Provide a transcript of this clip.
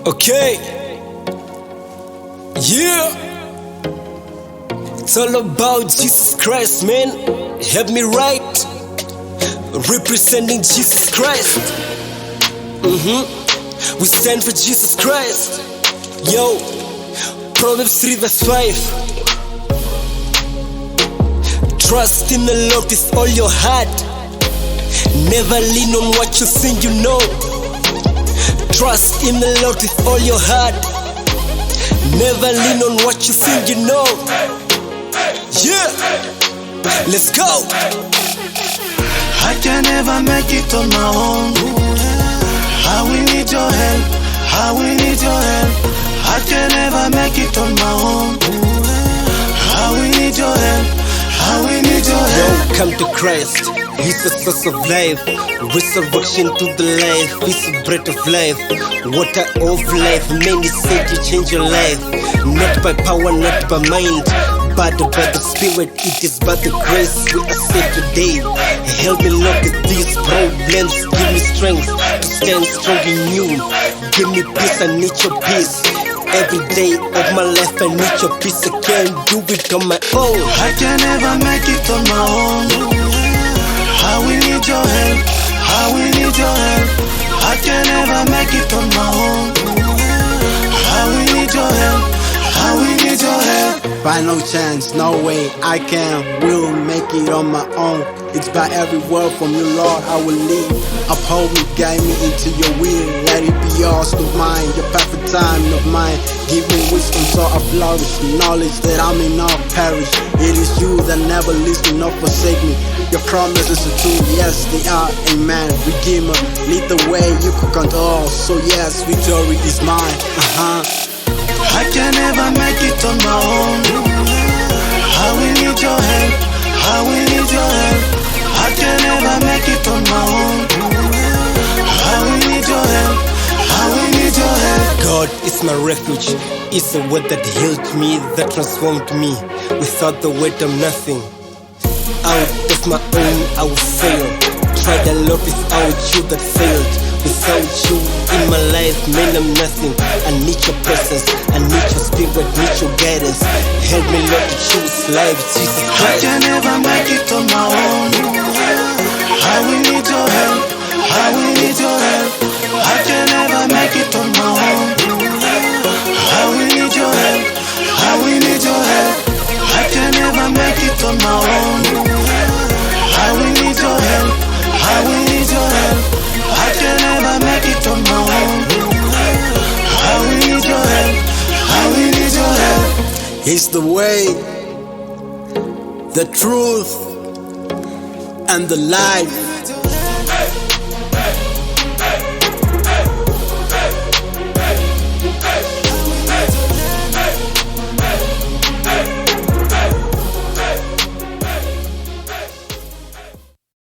Okay, yeah, it's all about Jesus Christ, man. Help me right, representing Jesus Christ. We stand for Jesus Christ. Yo, Proverbs 3 verse 5. Trust in the Lord with all your heart. Never lean on what you think you know. Trust in the Lord with all your heart. Never lean on what you think you know. Yeah, let's go. I can never make it on my own. I will need your help. I will need your help. I can never make it on my own. I will need your help. I will need your help. Yo, come to Christ. He's the source of life, resurrection to the life. He's the bread of life, water of life. Many said to change your life, not by power, not by mind, but by the Spirit. It is by the grace we are saved today. Help me, Lord, with these problems. Give me strength to stand strong in you. Give me peace, I need your peace. Every day of my life I need your peace. I can't do it on my own. I can never make it on my own. I will need your help. I will need your help. I can never make it on my own. I will need your help. I will need your help. By no chance, no way I will make it on my own. It's by every word from you, Lord, I will lead. Uphold me, guide me into your will. Let it be yours, not mine. Your perfect time, not mine. Give me wisdom so I flourish. Knowledge that I may not perish. It is you that never leaves me nor forsake me. Your promises are true, yes they are, amen. Redeemer, lead the way, you could control. So yes, victory is mine. I can never make it on my own. I will need your help. I will need your help. I can never make it on my own. I will need your help. I will need your help. God is my refuge. It's the word that healed me, that transformed me. Without the word I'm nothing. Out of my own I will fail. Tried a lot without you that failed. Without you in my life, man, I'm nothing. I need your presence, I need your spirit, need your guidance. Help me, Lord, to choose life, Jesus Christ. I can never make it on my own. I will need your help. I will need your help. I can never make it on my own. I will need your help. I will need your help. I can never make it on my own. I will need your help. I will need your help. I can never make it on my own. I will need your help. I will need your help. He's the way, the truth, and the life.